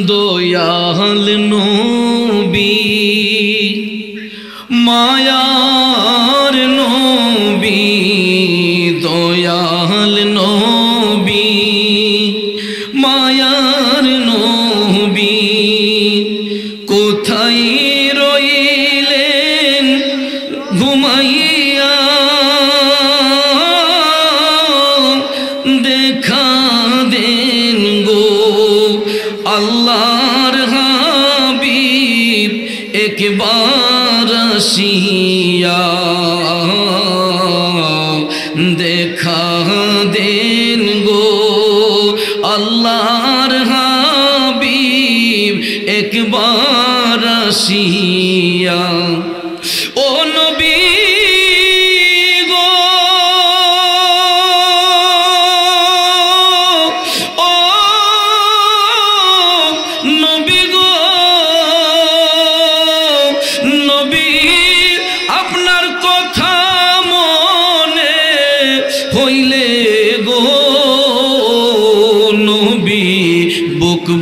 দয়াল নবী মায়ার নবী দয়াল নবী মায়ার নবী কোথায় রইলেন ঘুমাইয়া দেখা দেন গো আল্লাহর হাবিব একবার আসিয়া দেখা দেন গো আল্লাহর হাবিব একবার আসিয়া ও নবী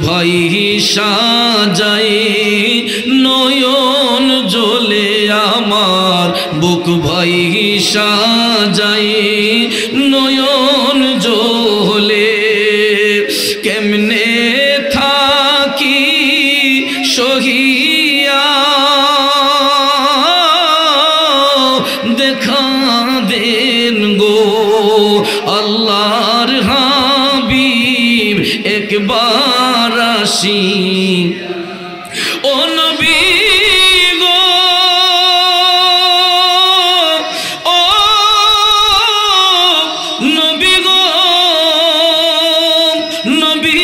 ভাই সাজাই নয়ন জ্বলে আমার বুক ভাই সাজাই নয়ন জ্বলে কেমনে থাকি সহিয়া দেখা দেন গো আল্লাহর হাবিব একবার আসি ও নবী গো ও নবী গো নবী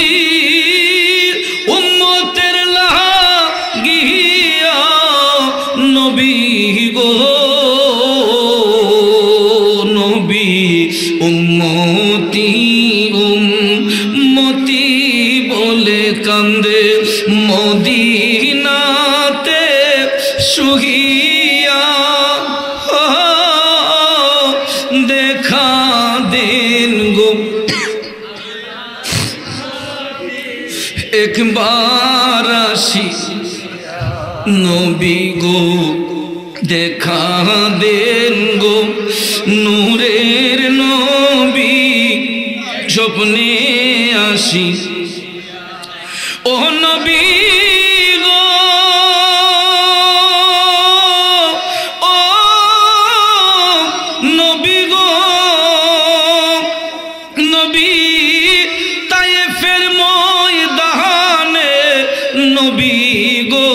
উম্মতের লাগিয়া নবী গো নবী উম্মতি উম্মতি বলে কান্দে মদিনাতে শুহিয়া দেখা দেন গো একবার আসি নবী গো দেখা দেন গো নূরের নবী স্বপ্নে আসি ও নবী গো ও নবী গো নবী তায়েফের ময়দানে নবী গো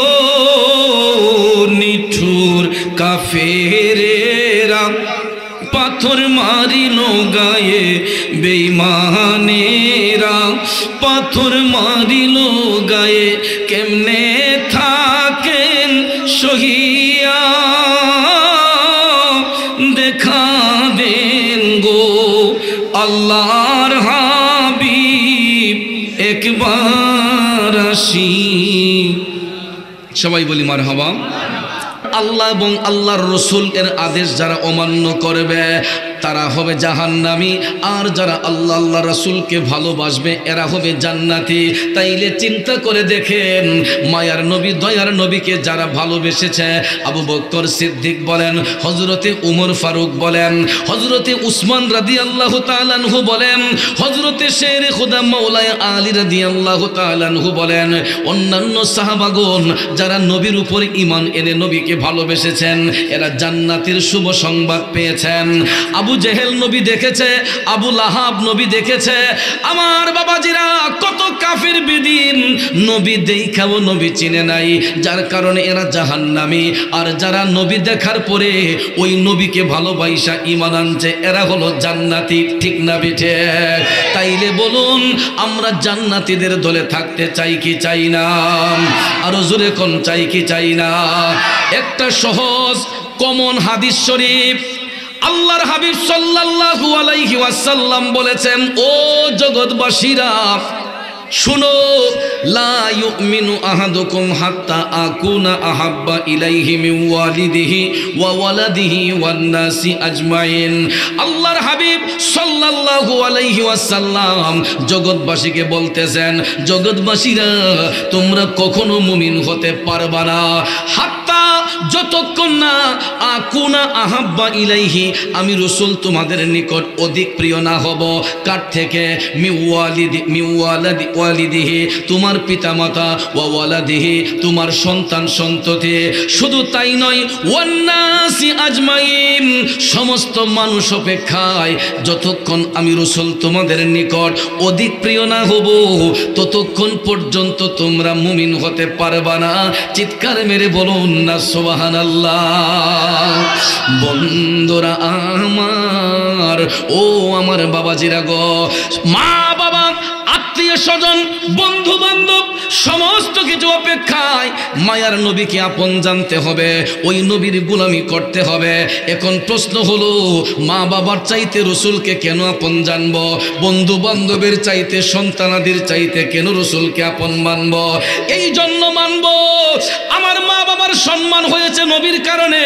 নিঠুর কাফেরেরা পাথর মারিল গায়ে বেঈমানেরা পাথর মারিল গায়ে কেমনে থাকেন সহিয়া দেখা দেন গো আল্লাহর হাবিব একবার আসি সবাই বলি মারহাবা আল্লাহ এবং আল্লাহর রসুলের আদেশ যারা অমান্য করবে তারা হবে জাহান্নামী আর যারা আল্লাহ আল্লাহ রাসূলকে ভালোবাসবে এরা হবে জান্নাতি তাইলে চিন্তা করে দেখেন মায়ার নবী দয়ার নবীকে যারা ভালোবেসেছে আবু বকর সিদ্দিক বলেন হযরতে উমর ফারুক বলেন হযরতে উসমান রাদিয়াল্লাহু তাআলা আনহু বলেন হযরতে শেরে খুদা মাওলানা আলী রাদিয়াল্লাহু তাআলা আনহু বলেন অন্যান্য সাহাবাগণ যারা নবীর উপর ঈমান এনে নবীকে ভালোবেসেছেন এরা জান্নাতের শুভ সংবাদ পেয়েছেন আবু জেহেল নবী দেখেছে আবু লাহাব নবী দেখেছে আমার বাবাজিরা কত কাফির বেদিন নবী দেখাও নবী চিনে নাই যার কারণে এরা জাহান্নামী আর যারা নবী দেখার পরে ওই নবীকে ভালোবাসা ঈমান আনছে এরা হলো জান্নাতি ঠিক না বিঠে তাইলে বলুন আমরা জান্নাতীদের দলে থাকতে চাই কি চাই না আরো জোরে কোন চাই কি চাই না একটা সহজ কমন হাদিস শরীফ আল্লাহর হাবিব সাল্লাল্লাহু আলাইহি ওয়াসাল্লাম বলেছেন ও জগৎবাসীরা শুনো, লা ইউমিনু আহাদুকুম হাত্তা আকুনা আহাব্বা ইলাইহি মিন ওয়ালিদিহি ওয়া ওয়ালাদিহি ওয়ান নাসি আজমাইন। আল্লাহর হাবিব সাল্লাল্লাহু আলাইহি ওয়াসাল্লাম জগৎবাসীকে বলতেছেন, জগৎবাসীরা তোমরা কখনো মুমিন হতে পারবা না হাত্তা, যতক্ষণ না আকুনা আহাব্বা ইলাইহি, আমি রাসূল তোমাদের নিকট অধিক প্রিয় না হব। কার থেকে? ওয়ালিদিহি, তোমার পিতামাতা, ওয়া ওয়ালাদিহি, তোমার সন্তান সন্ততি। শুধু তাই নয়, ওয়ান্নাসি আজমাইন, সমস্ত মানুষ অপেক্ষায় যতক্ষণ আমি রাসূল তোমাদের নিকট অধিক প্রিয় না হব ততক্ষণ পর্যন্ত তোমরা মুমিন হতে পারবা না। চিৎকার মেরে বলুন না সুবহানাল্লাহ। বন্ধুরা আমার, ও আমার বাবাজিরা গো, মা বাবা, আত্মীয় স্বজন, বন্ধু বান্ধব সমস্ত কিছু অপেক্ষায় মায়ার নবীকে আপন জানতে হবে, ওই নবীর গোলামি করতে হবে। এখন প্রশ্ন হলো, মা বাবার চাইতে রাসূলকে কেন আপন জানব? বন্ধু বান্ধবের চাইতে, সন্তানাদির চাইতে কেন রাসূলকে আপন মানব? এই জন্য মানব, আমার মা বাবার সম্মান হয়েছে নবীর কারণে,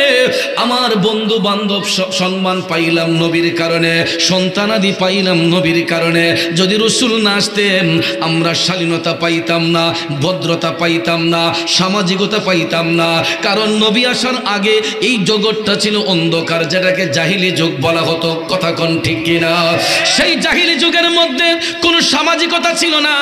আমার বন্ধু বান্ধব সম্মান পাইলাম নবীর কারণে, সন্তানাদি পাইলাম নবীর কারণে। যদি রাসূল না আসতেন আমরা শালীনতা পাইতাম না, ভদ্রতা পাইতাম না, সামাজিকতা পাইতাম না। কারণ নবী আসার আগে এই জগৎটা ছিল অন্ধকার, যেটাকে জাহিলি যুগ বলা হতো। কথা কোন ঠিক কিনা? সেই জাহিলি যুগের মধ্যে কোনো সামাজিকতা ছিল না,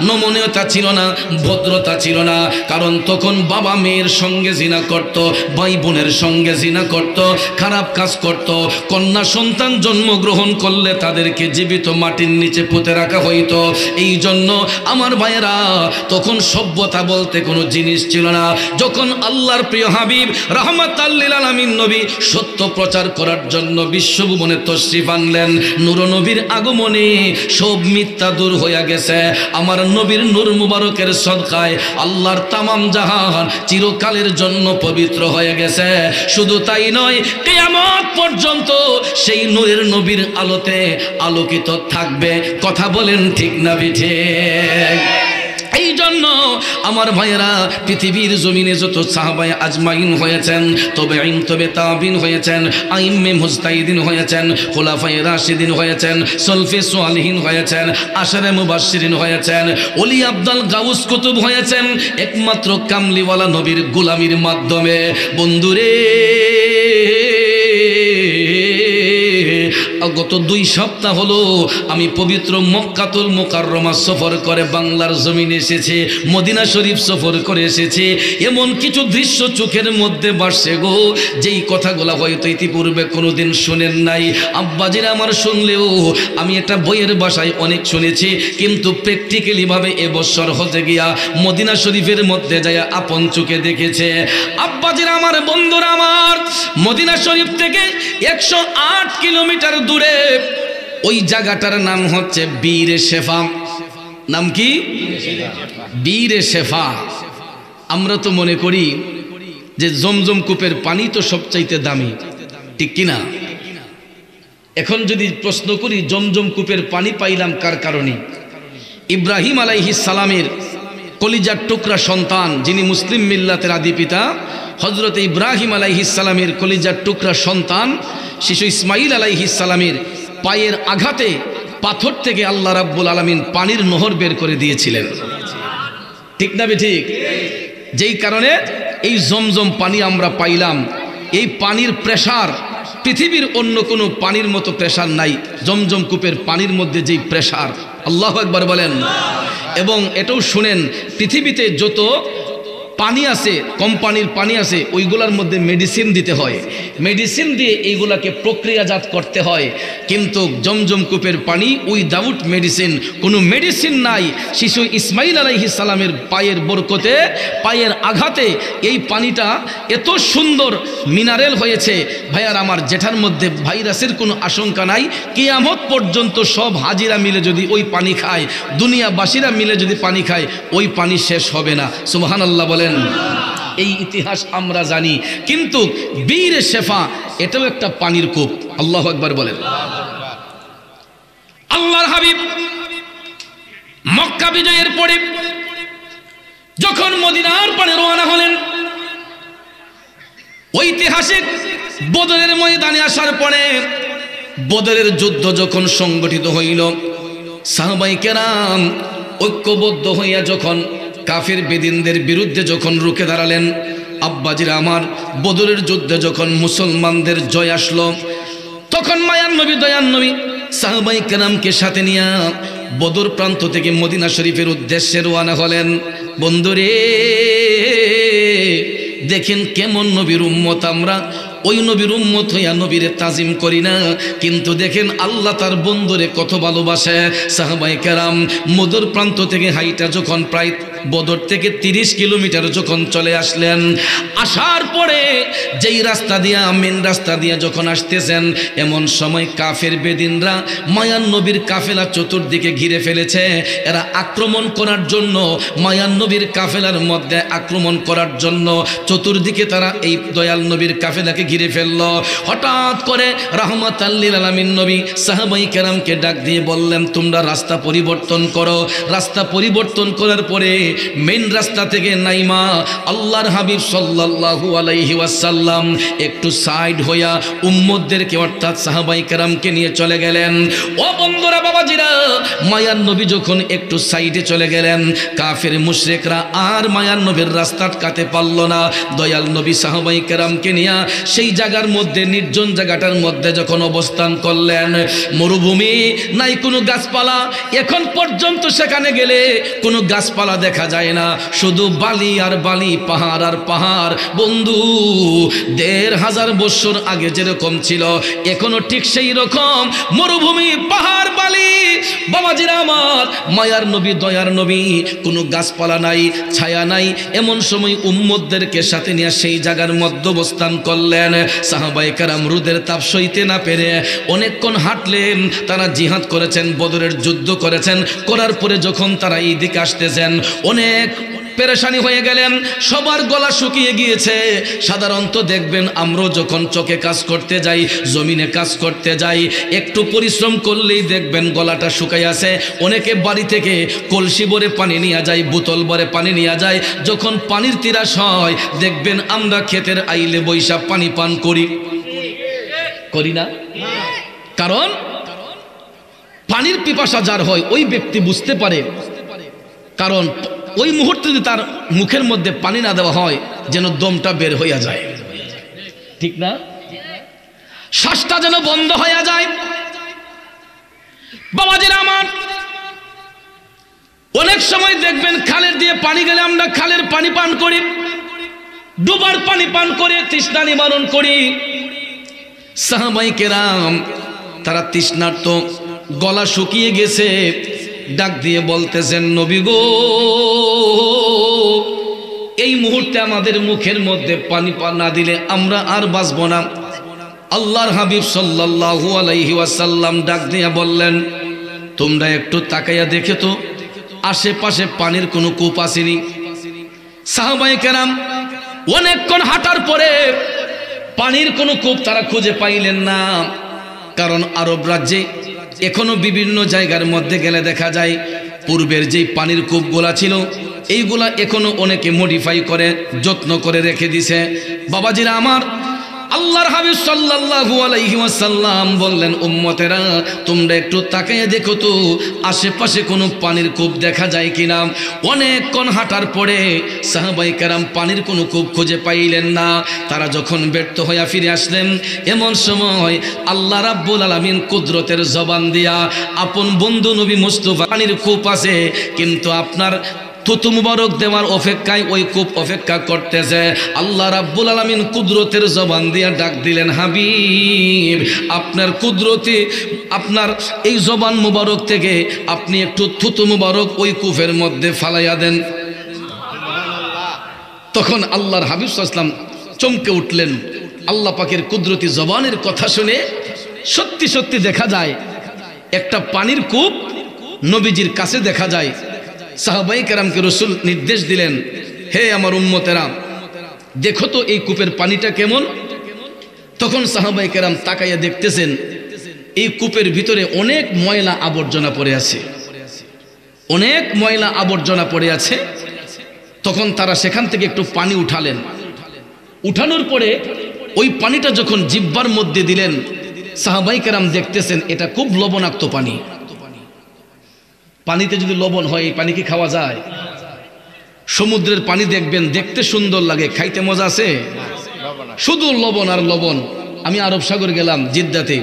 নমনীয়তা ছিল না, ভদ্রতা ছিল না। কারণ তখন বাবা মেয়ের সঙ্গে জিনা করত, ভাই বোনের সঙ্গে জিনা করত, খারাপ কাজ করত। কন্যা সন্তান জন্মগ্রহণ করলে তাদেরকে জীবিত মাটির নিচে পুঁতে রাখা হইতো। এই জন্য আমার ভাইয়েরা, তখন সভ্যতা বলতে কোনো জিনিস ছিল না। যখন আল্লাহর প্রিয় হাবিব রাহমাতাল লিল আলামিন নবী সত্য প্রচার করার জন্য বিশ্বভুবনে তশরিফ আনলেন, নূর নবীর আগমনে সব মিথ্যা দূর হয়ে গেছে। আমার নবীর নূর মুবারকের সদকায় আল্লাহর তামাম জাহান চিরকালের জন্য পবিত্র হয়ে গেছে। শুধু তাই নয়, কিয়ামত পর্যন্ত সেই নূরের নবীর আলোতে আলোকিত থাকবে। কথা বলেন ঠিক না ঠিক? এই জন্য আমার ভাইয়েরা, পৃথিবীর জমিনে যত সাহাবায়ে আজমাইন হয়েছেন, তবে তাবিন হয়েছেন, আইম্মে মুজতাহিদিন হয়েছেন, খুলাফায়ে রাশিদিন হয়েছেন, সলফে সালিহিন হয়েছেন, আশারে মুবাশশিরিন হয়েছেন, ওলি আব্দাল গাউস কুতুব হয়েছেন একমাত্র কামলিওয়ালা নবীর গোলামির মাধ্যমে। বন্ধুরে, গত 2 সপ্তাহ হলো আমি পবিত্র মক্কাতুল মুকাররমা সফর করে বাংলার জমিনে এসেছি, মদিনা শরীফ সফর করে এসেছি। এমন কিছু দৃশ্য চোখের মধ্যে ভাসছে গো, যেই কথাগুলো হয়তো ইতিপূর্বে কোনোদিন শুনেন নাই। আব্বাজিরা আমার শুনলেও আমি এটা বইয়ের ভাষায় অনেক শুনেছি, কিন্তু প্র্যাকটিক্যালি ভাবে এবছর হতে গিয়া মদিনা শরীফের মধ্যে যায় আপন চোখে দেখেছে। আব্বাজিরা আমার, বন্ধুরা আমার, মদিনা শরীফ থেকে 108 কিলোমিটার দূরে ওই জায়গাটার নাম হচ্ছে বীরে শেফা। নাম কি? বীরে শেফা। আমরা তো মনে করি যে জমজম কূপের পানি তো সবচাইতে দামি, ঠিক কিনা? এখন যদি প্রশ্ন করি, জমজম কূপের পানি পাইলাম কার কারণে? ইব্রাহিম আলাইহিস সালামের কলিজার টুকরা সন্তান, যিনি মুসলিম মিল্লাতের আদি পিতা, হযরত ইব্রাহিম আলাইহিস সালামের কলিজার টুকরা সন্তান শিশু ইসমাইল আলাইহিস সালামের পায়ের আঘাতে পাথর থেকে আল্লাহ রাব্বুল আলামিন পানির নহর বের করে দিয়েছিলেন, ঠিক না ঠিক? যেই কারণে এই জমজম পানি আমরা পাইলাম। এই পানির প্রেসার পৃথিবীর অন্য কোনো পানির মতো প্রেসার নাই। জমজম কূপের পানির মধ্যে যেই প্রেসার, আল্লাহু আকবার বলেন। এবং এটাও শুনেন, পৃথিবীতে যত পানি আছে, কোম্পানির পানি আছে, ওইগুলোর মধ্যে মেডিসিন দিতে হয়, মেডিসিন দিয়ে এইগুলাকে প্রক্রিয়াজাত করতে হয়। কিন্তু জমজম কূপের পানি উইদাউট মেডিসিন, কোনো মেডিসিন নাই। শিশু ইসমাইল আলাইহিস সালামের পায়ের বরকতে, পায়ের আঘাতে এই পানিটা এত সুন্দর মিনারেল হয়েছে ভাইয়ার আমার, যেটার মধ্যে ভাইরাসের কোনো আশঙ্কা নাই। কিয়ামত পর্যন্ত সব হাজিরা মিলে যদি ওই পানি খায়, দুনিয়াবাসীরা মিলে যদি পানি খায়, ওই পানি শেষ হবে না। সুবহানাল্লাহ বলেন। এই ইতিহাস আমরা জানি, কিন্তু বীর শেফা এটাও একটা পানির কূপ। আল্লাহু আকবার বলেন। আল্লাহর হাবিব মক্কা বিজয়ের পরে যখন মদিনার পানে রওনা হলেন, ঐতিহাসিক বদরের ময়দানে আসার পরে বদরের যুদ্ধ যখন সংগঠিত হইল, সাহাবায়ে কেরাম ঐক্যবদ্ধ হইয়া যখন কাফির বেদিনদের বিরুদ্ধে যখন রুখে দাঁড়ালেন, আব্বাজিরা আমার, বদরের যুদ্ধে যখন মুসলমানদের জয় আসলো, তখন মায়ার নবী দয়ার নবী সাহাবায়ে কেরামকে সাথে নিয়ে বদর প্রান্ত থেকে মদিনা শরীফের উদ্দেশ্যে রওনা হলেন। বন্ধুরে, দেখেন কেমন নবীর উম্মত আমরা। ওই নবীর উম্মত হইয়া নবীরে তাজিম করি না, কিন্তু দেখেন আল্লাহ তার বন্ধুরে কত ভালোবাসে। সাহাবায়ে কেরাম বদর প্রান্ত থেকে হাইটা যখন প্রায় বদর থেকে 30 কিলোমিটার যখন চলে আসলেন, আসার পরে যেই রাস্তা দিয়া মেন রাস্তা দিয়া যখন আসতেছেন, এমন সময় কাফের বেদিনরা মায়ান নবীর কাফেলা চতুর্দিকে ঘিরে ফেলেছে। এরা আক্রমণ করার জন্য, মায়ান নবীর কাফেলার মধ্যে আক্রমণ করার জন্য চতুর্দিকে তারা এই দয়াল নবীর কাফেলাকে ঘিরে ফেলল। হঠাৎ করে রাহমাতাল লিল আলামিন নবী সাহাবায়ে কেরামকে ডাক দিয়ে বললেন, তোমরা রাস্তা পরিবর্তন করো। রাস্তা পরিবর্তন করার পরে মেন রাস্তা থেকে নাইমা আল্লাহর হাবিব সাল্লাল্লাহু আলাইহি ওয়াসাল্লাম একটু সাইড হইয়া উম্মতদেরকে অর্থাৎ সাহাবায়ে কেরামকে নিয়ে চলে গেলেন। ও বন্ধুরা, বাবাজিরা, মায়ান নবী যখন একটু সাইডে চলে গেলেন, কাফের মুশরিকরা আর মায়ান নবীর রাস্তা আটকাতে পারল না। দয়াল নবী সাহাবায়ে কেরামকে নিয়ে সেই জায়গার মধ্যে, নির্জন জায়গাটার মধ্যে যখন অবস্থান করলেন, মরুভূমি, নাই কোনো গাছপালা। এখন পর্যন্ত সেখানে গেলে কোনো গাছপালা দেখা যায় না, শুধু বালি আর বালি, পাহাড় আর পাহাড়। বন্ধু, 1500 বছর আগে যেরকম ছিল এখনো ঠিক সেই রকম মরুভূমি, পাহাড়, বালি। বাবাজিরা আমার, মায়ার নবী দয়ার নবী, কোনো গাছপালা নাই, ছায়া নাই। এমন সময় উম্মতদেরকে সাথে নিয়ে সেই জায়গার মধ্যে অবস্থান করলেন। সাহাবায়ে কেরাম রোদের তাপ সইতে না পেরে অনেকক্ষণ হাঁটলেন। তারা জিহাদ করেছেন, বদরের যুদ্ধ করেছেন, করার পরে যখন তারা এই দিকে আসতেছেন অনেক পেরেশানি হয়ে গেলেন, সবার গলা শুকিয়ে গিয়েছে। সাধারণত দেখবেন আমরা যখন চকে কাজ করতে যাই, জমিনে কাজ করতে যাই, একটু পরিশ্রম করলেই দেখবেন গলাটা শুকাই আছে। অনেকে বাড়ি থেকে কলসি ভরে পানি নিয়ে যায়, বোতল ভরে পানি নিয়ে যায়। যখন পানির তিরাস হয় দেখবেন আমরা ক্ষেতের আইলে বৈশা পানি পান করি না? কারণ পানির পিপাসা যার হয় ওই ব্যক্তি বুঝতে পারে, কারণ ওই মুহূর্তে যদি তার মুখের মধ্যে পানি না দেওয়া হয় যেন দমটা বের হইয়া যায়, ঠিক না? শ্বাসটা যেন বন্ধ হইয়া যায়। বাবাজিরা আমার, অনেক সময় দেখবেন খালের দিয়ে পানি গেলে আমরা খালের পানি পান করি, ডুবার পানি পান করে তৃষ্ণা নিবারণ করি। সাহাবায়ে কেরাম তারা তৃষ্ণার্ত, গলা শুকিয়ে গেছে, ডাক দিয়ে বলতেছেন, নবী গো, এই মুহূর্তে আমাদের মুখের মধ্যে পানি না দিলে আমরা আর বাঁচব না। আল্লাহর হাবিব সাল্লাল্লাহু আলাইহি ওয়াসাল্লাম ডাক দিয়ে বললেন, তোমরা একটু তাকাইয়া দেখে তো আশেপাশে পানির কোনো কূপ আসেনি। সাহাবায়ে কেরাম অনেকক্ষণ হাঁটার পরে পানির কোনো কূপ তারা খুঁজে পাইলেন না। কারণ আরব রাজ্যে এখনো বিভিন্ন জায়গার মধ্যে গেলে দেখা যায় পূর্বের যেই পানির কূপগুলা ছিল এইগুলা এখনো অনেকে মডিফাই করে যত্ন করে রেখে দিছে। বাবাজিরা আমার, আল্লাহর হাবিব সাল্লাল্লাহু আলাইহি ওয়াসাল্লাম বললেন, উম্মতেরা তোমরা একটু তাকিয়ে দেখো তো আশেপাশে কোনো পানির কূপ দেখা যায় কিনা। অনেকক্ষণ হাঁটার পরে সাহাবায়ে কেরাম পানির কোনো কূপ খুঁজে পাইলেন না। তারা যখন ব্যর্থ হয়ে ফিরে আসলেন, এমন সময় আল্লাহ রাব্বুল আলামিন কুদরতের জবান দিয়া আপন বন্ধু নবী মুস্তাফা, পানির কূপ আছে কিন্তু আপনার থুতু মুবারক দেওয়ার অপেক্ষায় ওই কূপ অপেক্ষা করতেছে। আল্লাহ রাব্বুল আলামিন কুদরতের জবান দিয়া ডাক দিলেন, হাবিব আপনার কুদরতে আপনার এই জবান মুবারক থেকে আপনি একটু থুতু মুবারক ওই কূপের মধ্যে ফালাইয়া দেন। তখন আল্লাহর হাবিব সাল্লাল্লাহু আলাইহি ওয়াসাল্লাম চমকে উঠলেন। আল্লাহ পাকের কুদরতি জবানের কথা শুনে সত্যি সত্যি দেখা যায় একটা পানির কূপ নবীজির কাছে দেখা যায়। সাহাবায়ে কেরামকে রাসূল নির্দেশ দিলেন, হে আমার উম্মতেরা দেখো তো এই কূপের পানিটা কেমন। তখন সাহাবায়ে কেরাম তাকাইয়া দেখতেছেন এই কূপের ভিতরে অনেক ময়লা আবর্জনা পড়ে আছে। অনেক ময়লা আবর্জনা পড়ে আছে। তখন তারা সেখান থেকে একটু পানি উঠালেন। উঠানোর পরে ওই পানিটা যখন জিহ্বার মধ্যে দিলেন, সাহাবাই কেরাম দেখতেছেন এটা খুব লবণাক্ত পানি। পানিতে যদি লবণ হয় এই পানি কি খাওয়া যায়? সমুদ্রের পানি দেখবেন, দেখতে সুন্দর লাগে, খাইতে মজা আছে? শুধু লবণ আর লবণ। আমি আরব সাগর গেলাম জিদ্দাতে,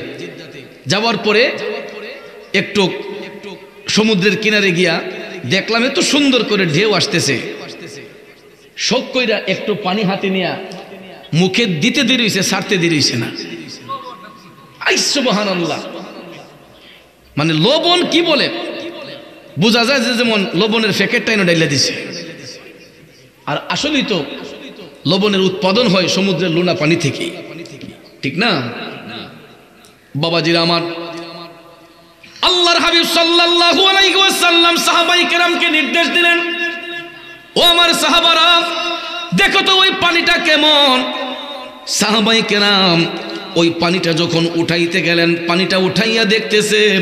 যাওয়ার পরে একটু সমুদ্রের কিনারে গিয়া দেখলাম এত সুন্দর করে ঢেউ আসতেছে। শখ কইরা একটু পানি হাতে নিয়া মুখে দিতে দেরি হইছে, ছাড়তে দেরি হইছে না। সুবহানাল্লাহ। মানে লবণ কি বলে বোঝা যায় যে যেমন লবণের প্যাকেটটা এনে ডাইলা দিছে। আর আসলেই তো লবণের উৎপাদন হয় সমুদ্রের লোনা পানি থেকে, ঠিক না? বাবাজিরা আমার, আল্লাহর হাবিব সাল্লাল্লাহু আলাইহি ওয়াসাল্লাম সাহাবায়ে কেরামকে নির্দেশ দিলেন, ও আমার সাহাবারা দেখো তো ওই পানিটা কেমন। সাহাবায়ে কেরাম ওই পানিটা যখন উঠাইতে গেলেন, পানিটা উঠাইয়া দেখতেছেন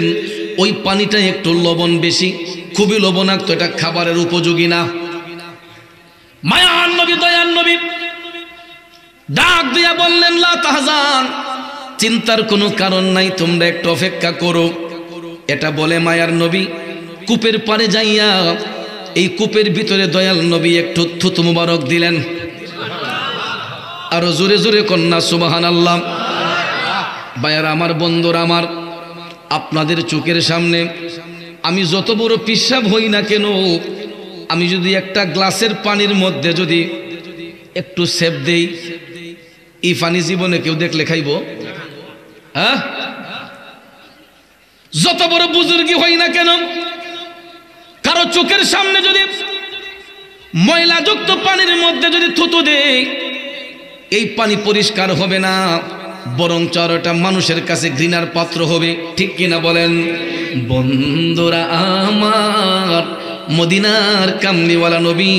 ওই পানিটা একটু লবণ বেশি, খুবই লবণাক্ত, এটা খাবারের উপযোগী না। মায়ার নবী, দয়ার নবী ডাক দিয়া বললেন, লা তাহজান, চিন্তার কোনো কারণ নাই, তোমরা একটু অপেক্ষা করো। এটা বলে মায়ার নবী কূপের পাড়ে যাইয়া এই কূপের ভিতরে দয়াল নবী একটু থুতু মুবারক দিলেন। আরো জোরে জোরে কন্যা সুবহানাল্লাহ। ভাইয়ারা আমার, বন্ধুরা আমার, আপনাদের চোখের সামনে আমি যত বড় পিশাব হই না কেন, আমি যদি একটা গ্লাসের পানির মধ্যে যদি একটু সেপ দেই, এই পানি জীবনে কেউ দেখলে খাইব? হ্যাঁ? যত বড় বুজুর্গি হই না কেন, কারো চোখের সামনে যদি ময়লাযুক্ত পানির মধ্যে যদি থুতু দেই, এই পানি পরিষ্কার হবে না, বরং চারটা মানুষের কাছে ঘৃণার পাত্র হবে। ঠিক কিনা বলেন? বন্ধুরা আমার, মদিনার কামলিওয়ালা নবী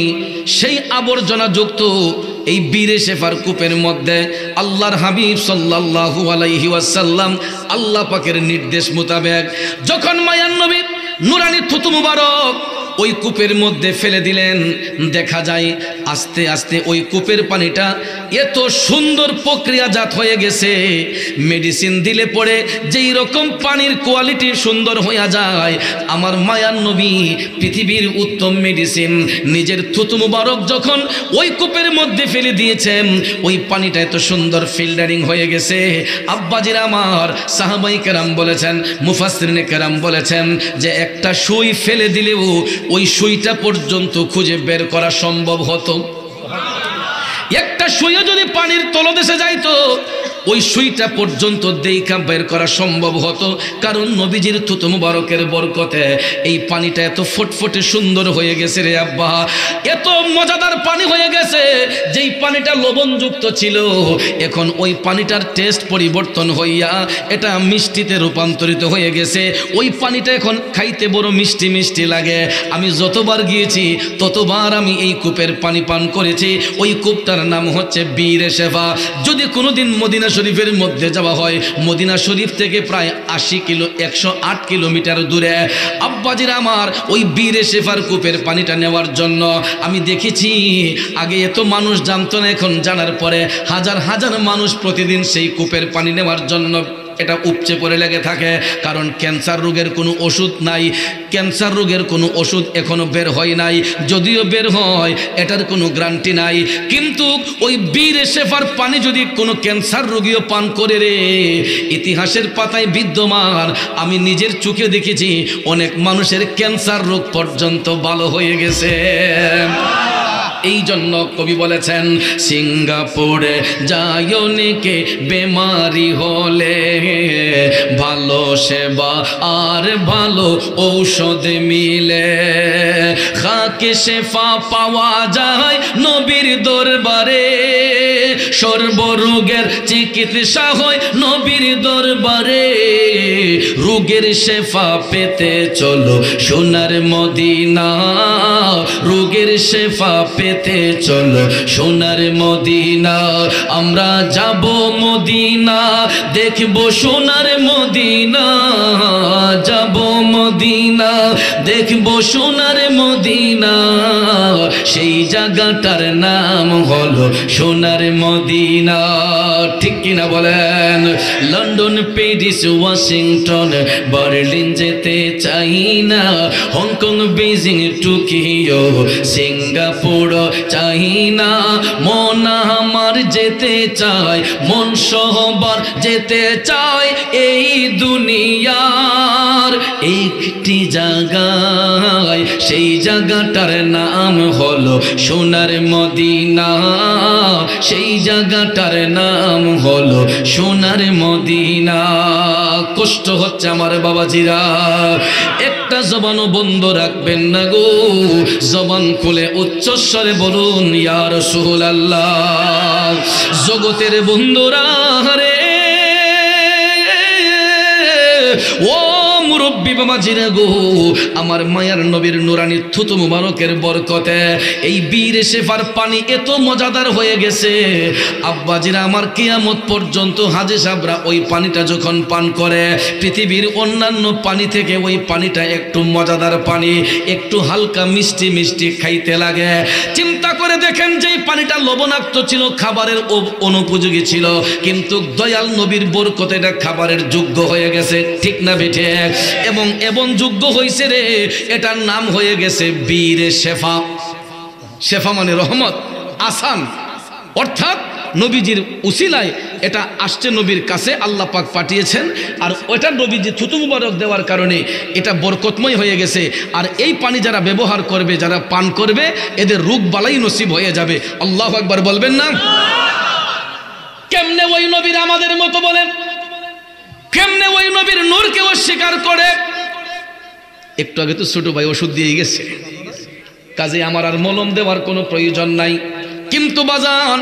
সেই আবর্জনা যুক্ত এই বীরে শেফার কূপের মধ্যে আল্লাহর হাবিব সাল্লাল্লাহু আলাইহি ওয়াসাল্লাম আল্লাহ পাকের নির্দেশ মোতাবেক যখন মায়ার নবী নুরানি থুতু মুবারক ওই কূপের মধ্যে ফেলে দিলেন, দেখা যায় আস্তে আস্তে ওই কূপের পানিটা এত সুন্দর প্রক্রিয়াজাত হয়ে গেছে, মেডিসিন দিলে পরে যেই রকম পানির কোয়ালিটি সুন্দর হয়ে যায়, আমার মায়ার নবী পৃথিবীর উত্তম মেডিসিন নিজের থুতু মুবারক যখন ওই কূপের মধ্যে ফেলে দিয়েছেন, ওই পানিটা এত সুন্দর ফিল্টারিং হয়ে গেছে। আব্বাজিরা আমার, সাহাবায়ে কেরাম বলেছেন, মুফাসসিরিনে কেরাম বলেছেন যে একটা সুই ফেলে দিলেও ওই সুইটা পর্যন্ত খুঁজে বের করা সম্ভব হতো। একটা সুইও যদি পানির তলদেশে যাইতো, ওই সুইটা পর্যন্ত দেখা বের করা সম্ভব হতো, কারণ নবীজির থুতু মুবারকের বরকতে এই পানিটা এত ফুটফুটে সুন্দর হয়ে গেছে রে আব্বা, এত মজাদার পানি হয়ে গেছে। যেই পানিটা লবণযুক্ত ছিল, এখন ওই পানিটার টেস্ট পরিবর্তন হইয়া এটা মিষ্টিতে রূপান্তরিত হয়ে গেছে। ওই পানিটা এখন খাইতে বড় মিষ্টি মিষ্টি লাগে। আমি যতবার গিয়েছি ততবার আমি এই কূপের পানি পান করেছি। ওই কূপটার নাম হচ্ছে বীরে শেফা। যদি কোনোদিন মদিনা শরীফের মধ্যে যাওয়া হয়, মদিনা শরীফ থেকে প্রায় 108 কিলোমিটার দূরে আব্বাজির আমার ওই বীরে শেফার কূপের পানিটা নেওয়ার জন্য আমি দেখেছি, আগে এত মানুষ জানতো না, এখন জানার পরে হাজার হাজার মানুষ প্রতিদিন সেই কূপের পানি নেওয়ার জন্য এটা উপচে পড়ে লেগে থাকে। কারণ ক্যান্সার রোগের কোনো ওষুধ নাই, ক্যান্সার রোগের কোনো ওষুধ এখনো বের হয় নাই, যদিও বের হয় এটার কোনো গ্যারান্টি নাই। কিন্তু ওই বীরে শেফার পানি যদি কোনো ক্যান্সার রোগীও পান করে রে, ইতিহাসের পাতায় বিদ্যমান, আমি নিজের চোখে দেখেছি অনেক মানুষের ক্যান্সার রোগ পর্যন্ত ভালো হয়ে গেছে। এই জন্য কবি বলেছেন, সিঙ্গাপুরে যায় অনেকে বেমারি হলে, ভালো সেবা আর ভালো ঔষধ মিলে, খাকে শেফা পাওয়া যায় নবীর দরবারে, সর্বরোগের চিকিৎসা হয় নবীর দরবারে, রোগের শেফা পেতে চলো সোনার মদিনা, রোগের শেফা পেতে যেতে চলো সোনার মদিনা, আমরা যাব মদিনা, দেখব সোনার মদিনা, যাব মদিনা, দেখব সোনার মদিনা, সেই জায়গাটার নাম হলো সোনার মদিনা। ঠিক কিনা বলেন? লন্ডন, প্যারিস, ওয়াশিংটন, বার্লিন যেতে চাই না, হংকং, বেজিং, টোকিও, সিঙ্গাপুর চাই না, মন আমার যেতে চায়, মন সহবার যেতে চায় এই দুনিয়ার একটি জায়গায়, সেই জায়গাটার নাম হলো সোনার মদিনা, সেই জায়গাটার নাম হলো সোনার মদিনা। কষ্ট হচ্ছে আমার বাবাজিরা, একটা জবানও বন্ধ রাখবেন না গো, জবান খুলে উচ্চস্বরে বলুন ইয়া রাসূলুল্লাহ। জগতের বন্ধুরা রে, ও মুরব্বী বাবাজিরা গো, আমার মায়ার নবীর নুরানি থুতু মুবারকের বরকতে এই বীর শেফার পানি এত মজাদার হয়ে গেছে, আব্বাজিরা আমার কিয়ামত পর্যন্ত হাজী সাহেবরা ওই পানিটা যখন পান করে, পৃথিবীর অন্যান্য পানি থেকে ওই পানিটা একটু মজাদার পানি, একটু হালকা মিষ্টি মিষ্টি খাইতে লাগে। চিন্তা করে দেখেন, যে পানিটা লবণাক্ত ছিল, খাবারের অনুপযোগী ছিল, কিন্তু দয়াল নবীর বরকতে এটা খাবারের যোগ্য হয়ে গেছে। ঠিক না বেঠে? এবং এমন যোগ্য হয়েছে রে, এটার নাম হয়ে গেছে বীর শেফা। শেফা মানে রহমত, আসান, অর্থাৎ নবীজির উসিলায় এটা আসছে নবীর কাছে, আল্লাহ পাক পাঠিয়েছেন, আর ওইটা নবীজি থুতু মুবারক দেওয়ার কারণে এটা বরকতময় হয়ে গেছে। আর এই পানি যারা ব্যবহার করবে, যারা পান করবে, এদের রোগ বালাই নসিব হয়ে যাবে। আল্লাহু আকবার বলবেন না? কেমনে ওই নবীর আমাদের মতো বলেন, কেমনে ওই নবীর নূরকে অস্বীকার করে? একটু আগে তো ছোট ভাই ওষুধ দিয়ে গেছে, কাজে আমার আর মলম দেওয়ার কোনো প্রয়োজন নাই। কিন্তু বাজান,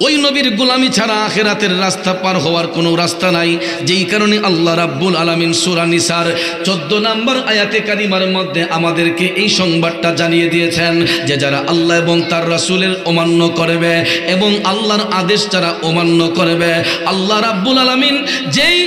ওই নবীর গোলামি ছাড়া আখিরাতের রাস্তা পার হওয়ার কোনো রাস্তা নাই। যেই কারণে আল্লাহ রাব্বুল আলামিন সূরা নিসার 14 নম্বর আয়াতে কারিমার মধ্যে আমাদেরকে এই সংবাদটা জানিয়ে দিয়েছেন যে যারা আল্লাহ এবং তার রাসূলের অমান্য করবে এবং আল্লাহর আদেশ যারা অমান্য করবে, আল্লাহ রাব্বুল আলামিন যেই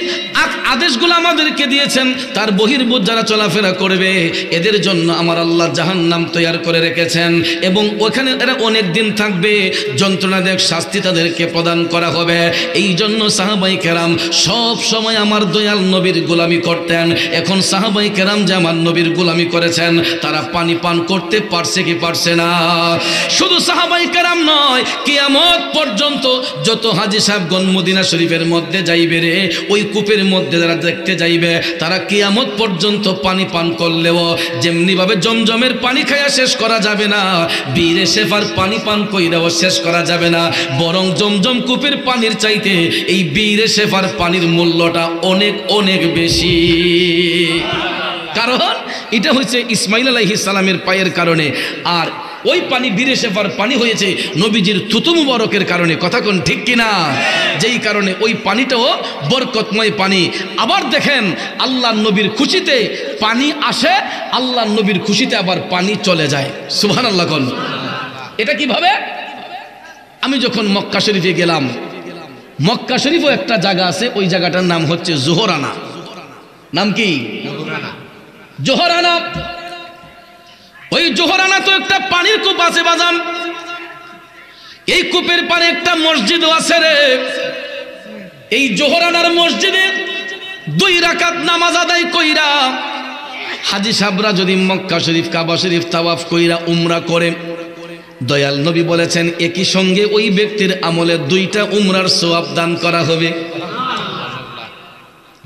আদেশগুলো আমাদেরকে দিয়েছেন তার বহির্ভূত যারা চলাফেরা করবে, এদের জন্য আমার আল্লাহ জাহান্নাম তৈরি করে রেখেছেন এবং ওখানে এরা অনেক দিন থাকবে, যন্ত্রণাদায়ক শাস্তি তাদেরকে প্রদান করা হবে। এই জন্য সাহাবাই কেরাম সব সময় আমার দয়াল নবীর গোলামি করতেন। এখন সাহাবাই কেরাম যে আমার নবীর গোলামি করেছেন, তারা পানি পান করতে পারছে কি পারছে না? শুধু সাহাবাই কেরাম নয়, কিয়ামত পর্যন্ত যত হাজী সাহেবগণ মদিনা শরীফের মধ্যে যাইবে রে, ওই কূপের মধ্যে যারা দেখতে যাইবে, তারা কিয়ামত পর্যন্ত পানি পান করলেও যেমনি ভাবে জমজমের পানি খাইয়া শেষ করা যাবে না, বীরে শেফার পানি পান কইরাও শেষ করা যাবে না, বরং জমজম কূপের পানির চাইতে এই বীরে শেফার পানির মূল্যটা অনেক অনেক বেশি। কারণ এটা হচ্ছে ইসমাইল আলাইহিস সালামের পায়ের কারণে, আর ওই পানি বীরে শেফার পানি হয়েছে নবীজির থুতু মুবারকের কারণে। কথা কোন ঠিক কিনা? যেই কারণে ওই পানিটাও বরকতময় পানি। আবার দেখেন, আল্লাহ নবীর খুশিতে পানি আসে, আল্লাহ নবীর খুশিতে আবার পানি চলে যায়। সুবহানাল্লাহ কোন। এটা কিভাবে? আমি যখন মক্কা শরীফে গেলাম, মক্কা শরীফও একটা জায়গা আছে, ওই জায়গাটার নাম হচ্ছে জোহরানা। নাম কি? জোহরানা। ওই জোহরানা তো একটা পানির কূপ আছে বাজান, এই কূপের পারে একটা মসজিদও আছে রে। এই জোহরানার মসজিদে 2 রাকাত নামাজ আদায় কইরা হাজী সাহেবরা যদি মক্কা শরীফ, কাবা শরীফ তাওয়াফ কইরা উমরা করে, দয়াল নবী বলেছেন একই সঙ্গে ওই ব্যক্তির আমলে 2টা উমরার সওয়াব দান করা হবে।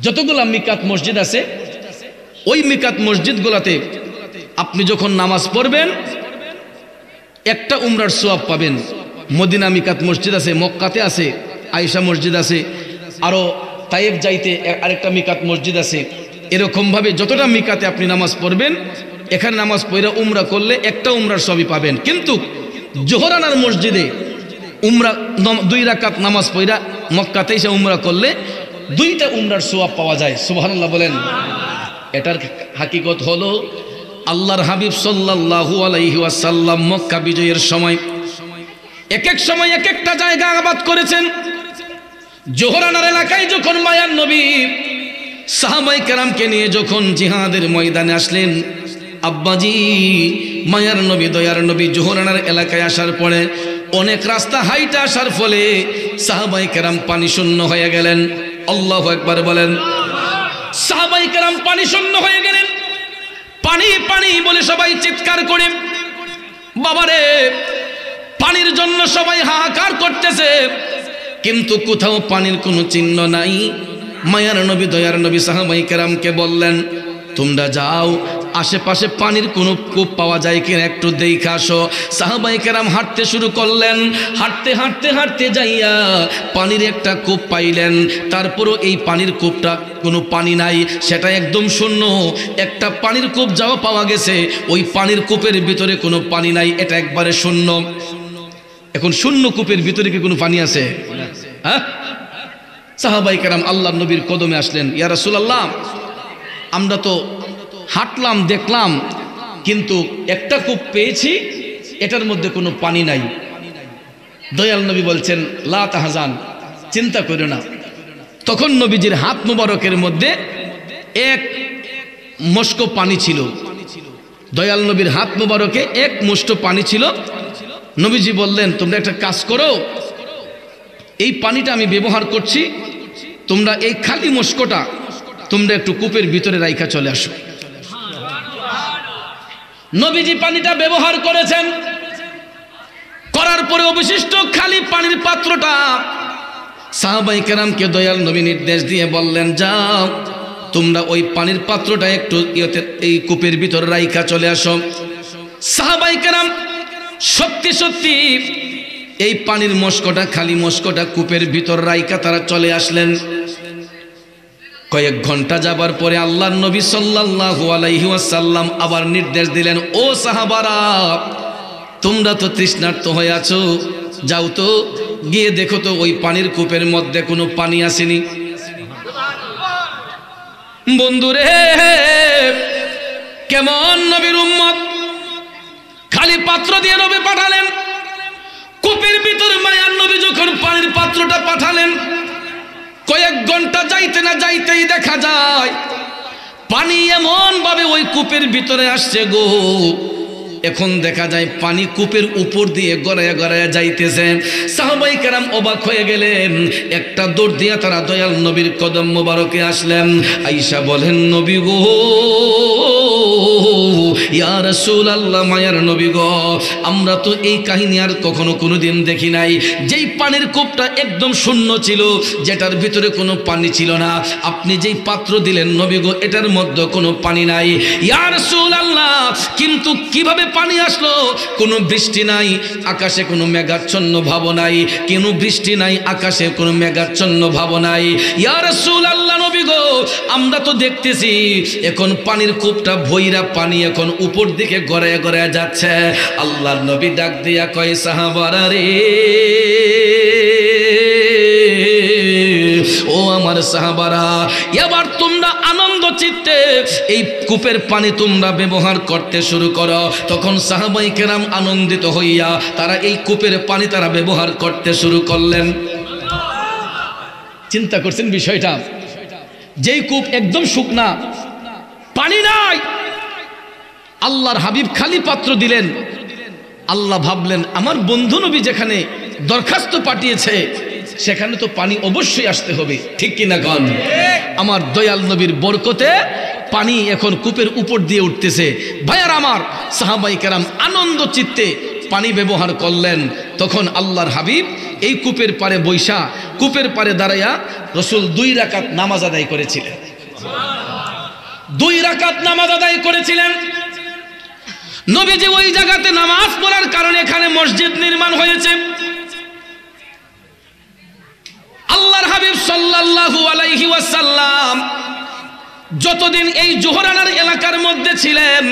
যতগুলা মিকাত মসজিদ আছে, ওই মিকাত মসজিদগুলোতে আপনি যখন নামাজ পড়বেন একটা উমরার সওয়াব পাবেন। মদিনা মিকাত মসজিদ আছে, মক্কাতে আছে, আয়েশা মসজিদ আছে, আরো তায়েব যাইতে আরেকটা মিকাত মসজিদ আছে। এরকম ভাবে যতটা মিকাতে আপনি নামাজ পড়বেন, এখানে নামাজ পড়া উমরা করলে একটা উমরার সবই পাবেন। কিন্তু জোহরানার মসজিদে উমরা 2 রাকাত নামাজ পড়া মক্কাতে এসে উমরা করলে 2টা উমরার সওয়াব পাওয়া যায়। সুবহানাল্লাহ বলেন। এটার হাকিকত হলো আল্লাহর হাবিব সাল্লাল্লাহু আলাইহি ওয়াসাল্লাম মক্কা বিজয়ের সময় এক এক সময় এক একটা জায়গা আবাদ করেছেন। জোহরানার এলাকায় যখন মায়ার নবী সাহাবায়ে কেরামকে নিয়ে যখন জিহাদের ময়দানে আসলেন, আব্বাজি মায়ার নবী দয়ার নবী জোহরানার এলাকায় আসার পরে অনেক রাস্তা হাইটে আসার ফলে সাহাবায়ে কেরাম পানি শূন্য হয়ে গেলেন। আল্লাহু আকবার বলেন। সাহাবায়ে কেরাম পানি শূন্য হয়ে গেলেন। পানি পানি বলে সবাই চিৎকার করে, বাবারে পানির জন্য সবাই হাহাকার করতেছে, কিন্তু কোথাও পানির কোনো চিহ্ন নাই। মায়ার নবী দয়ার নবী সাহাবায়ে কেরামকে বললেন, তোমরা যাও আশেপাশে পানির কোনো কূপ পাওয়া যায় কিনা একটু দেখে আসো। সাহাবায়ে কেরাম হাঁটতে শুরু করলেন। হাঁটতে হাঁটতে হাঁটতে যাইয়া পানির একটা কূপ পাইলেন। তারপরও এই পানির কূপটা কোনো পানি নাই, সেটা একদম শূন্য। একটা পানির কূপ যাও পাওয়া গেছে, ওই পানির কূপের ভিতরে কোনো পানি নাই, এটা একবারে শূন্য। এখন শূন্য কূপের ভিতরে কি কোনো পানি আছে? হ্যাঁ? সাহাবায়ে কেরাম আল্লাহর নবীর কদমে আসলেন, ইয়া রাসূলুল্লাহ আমরা তো হাঁটলাম দেখলাম, কিন্তু একটা কূপ পেয়েছি, এটার মধ্যে কোনো পানি নাই। দয়াল নবী বলছেন, লা তাহজান, চিন্তা করো না। তখন নবীজির হাত মুবারকের মধ্যে এক মস্ক পানি ছিল। দয়াল নবীর হাত মুবারকে এক মুষ্ট পানি ছিল। নবীজি বললেন, তোমরা একটা কাজ করো, এই পানিটা আমি ব্যবহার করছি, তোমরা এই খালি মস্কটা তোমরা একটু কূপের ভিতরে রাইখা চলে আসো। নবীজি পানিটা ব্যবহার করেছেন, করার পরে অবশিষ্ট খালি পানির পাত্রটা সাহাবায়ে কেরামকে দয়াল নবী নির্দেশ দিয়ে বললেন, যাও তোমরা ওই পানির পাত্রটা একটু এই কূপের ভিতরে রাইখা চলে আসো। সাহাবায়ে কেরাম সত্যি সত্যি এই পানির মস্কটা খালি মস্কটা কূপের ভিতর রাইখা তারা চলে আসলেন। কয়েক ঘন্টা যাবার পরে আল্লাহর নবী সাল্লাল্লাহু আলাইহি ওয়াসাল্লাম আবার নির্দেশ দিলেন, ও সাহাবারা তোমরা তো তৃষ্ণার্ত হয়ে আছো, যাও তো গিয়ে দেখো তো ওই পানির কূপের মধ্যে কোনো পানি আসেনি। বন্ধুরে কেমন নবীর উম্মত, খালি পাত্র দিয়ে নবী পাঠালেন, কূপের ভিতরে মায়ার নবী যখন পানির পাত্রটা পাঠালেন, কয়েক ঘন্টা যাইতে না যাইতেই দেখা যায় পানি এমন ভাবে ওই কূপের ভিতরে আসছে গো, এখন দেখা যায় পানি কূপের উপর দিয়ে গড়াইয়া গড়াইয়া যাইতেছে। সাহাবায়ে কেরাম অবাক হয়ে গেলেন। একটা দৌড় দিয়া তারা দয়াল নবীর কদম মোবারকে আসলেন। আয়েশা বলেন, নবী গো, ইয়া রাসূলুল্লাহ মায়ার নবী গো, আমরা তো এই কাহিনী আর কখনো কোনোদিন দেখি নাই। যেই পানির কূপটা একদম শূন্য ছিল, যেটার ভিতরে কোনো পানি ছিল না, আপনি যেই পাত্র দিলেন নবী গো, এটার মধ্যে কোনো পানি নাই। ইয়া রাসূলুল্লাহ কিন্তু কিভাবে পানি আসলো? কোনো বৃষ্টি নাই, আকাশে কোনো মেঘাচ্ছন্ন ভাব নাই, কোনো বৃষ্টি নাই, আকাশে কোনো মেঘাচ্ছন্ন ভাব নাই। ইয়া রাসূলুল্লাহ নবী গো, আমরা তো দেখতেছি এখন পানির কূপটা ভইরা পানি এখন উপর দিকে গড়ায় গড়ায় যাচ্ছে। আল্লাহর নবী ডাক দিয়া কয়, সাহাবারা রে, ও আমার সাহাবারা, এবার তোমরা আনন্দ চিত্তে এই কূপের পানি তোমরা ব্যবহার করতে শুরু করো। তখন সাহাবায়ে কেরাম আনন্দিত হইয়া তারা এই কূপের পানি তারা ব্যবহার করতে শুরু করলেন। চিন্তা করছেন বিষয়টা? যেই কূপ একদম শুকনা, পানি নাই, আল্লাহর হাবিব খালি পাত্র দিলেন। আল্লাহ ভাবলেন, আমার বন্ধু নবী যেখানে দরখাস্ত পাঠিয়েছে সেখানে তো পানি অবশ্যই আসতে হবে, ঠিক কিনা কন? আমার দয়াল নবীর বরকতে পানি এখন কূপের উপর দিয়ে উঠতেছে। ভাইয়ার আমার, সাহাবায়ে কেরাম আনন্দ চিত্তে পানি ব্যবহার করলেন। তখন আল্লাহর হাবিব এই কূপের পারে বৈশা, কূপের পারে দাঁড়াইয়া রাসূল 2 রাকাত নামাজ আদায় করেছিলেন। 2 রাকাত নামাজ আদায় করেছিলেন। নবীজি ওই জায়গাতে নামাজ পড়ার কারণে এখানে মসজিদ নির্মাণ হয়েছে। আল্লাহর হাবিব সাল্লাল্লাহু আলাইহি ওয়াসাল্লাম যতদিন এই জোহরানার এলাকার মধ্যে ছিলেন,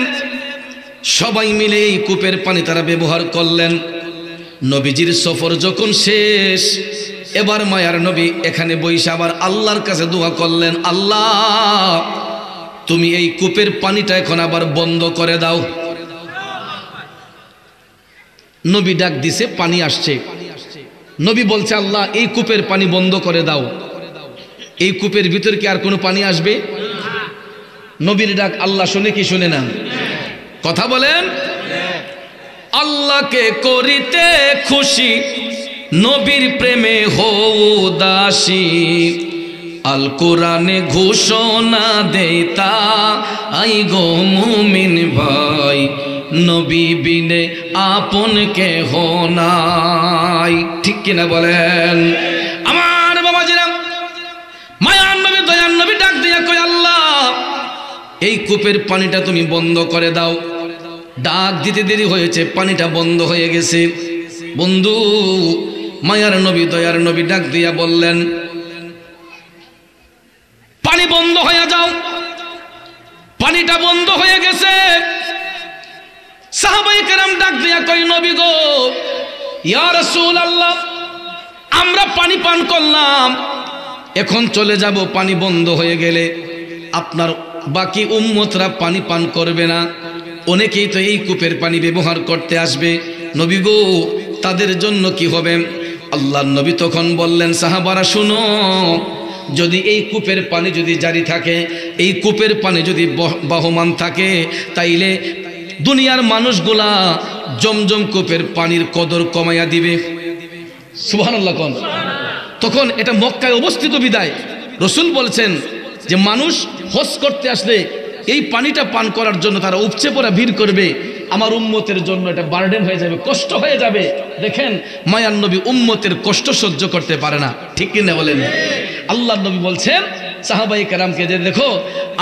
সবাই মিলে এই কূপের পানি তারা ব্যবহার করলেন। নবীজির সফর যখন শেষ, এবার মায়ার নবী এখানে বসে আবার আল্লাহর কাছে দোয়া করলেন, আল্লাহ তুমি এই কূপের পানিটা এখন আবার বন্ধ করে দাও। নবী ডাক দিছে, পানি আসছে। নবী বলছে আল্লাহ এই কূপের পানি বন্ধ করে দাও। এই কূপের ভিতর কি আর কোনো পানি আসবে? নবীর ডাক আল্লাহ শুনে কি শুনে না? কথা বলেন। আল্লাহকে করিতে খুশি, নবীর প্রেমে হও দাসী। আল কোরআনে ঘোষণা দেতা আই গো মুমিন ভাই, নবী বিনে আপন কেহ নাই। ঠিক কিনা বলেন? আমার বাবাজিরা, মায়ার নবী দয়ার নবী ডাক দিয়া কয় আল্লাহ এই কূপের পানিটা তুমি বন্ধ করে দাও। ডাক দিতে দেরি হয়েছে, পানিটা বন্ধ হয়ে গেছে। বন্ধু, মায়ার নবী দয়ার নবী ডাক দিয়া বললেন পানি বন্ধ হয়ে যাও। পানিটা বন্ধ হয়ে গেছে। সাহাবায়ে কেরাম ডাক দিয়া কই নবী গো, ইয়া রাসূলুল্লাহ আমরা পানি পান করলাম, এখন চলে যাব। পানি বন্ধ হয়ে গেলে আপনার বাকি উম্মতরা পানি পান করবে না। অনেকেই তো এই কূপের পানি ব্যবহার করতে আসবে, নবী গো তাদের জন্য কি হবে? আল্লাহর নবী তখন বললেন সাহাবারা শুনো, যদি এই কূপের পানি যদি জারি থাকে, এই কূপের পানি যদি বহমান থাকে, তাইলে দুনিয়ার মানুষগুলা জমজম কূপের পানির কদর কমাইয়া দিবে। সুবহানাল্লাহ কোন। তখন এটা মক্কায় অবস্থিত বিদায় রসুল বলছেন যে মানুষ হজ করতে আসলে এই পানিটা পান করার জন্য তারা উপচে পড়া ভিড় করবে। আমার উম্মতের জন্য এটা বার্ডেন হয়ে যাবে, কষ্ট হয়ে যাবে। দেখেন মায়ার নবী উম্মতের কষ্ট সহ্য করতে পারে না। ঠিক কিনা বলেন? আল্লাহর নবী বলছেন সাহাবায়ে কেরামকে যে দেখো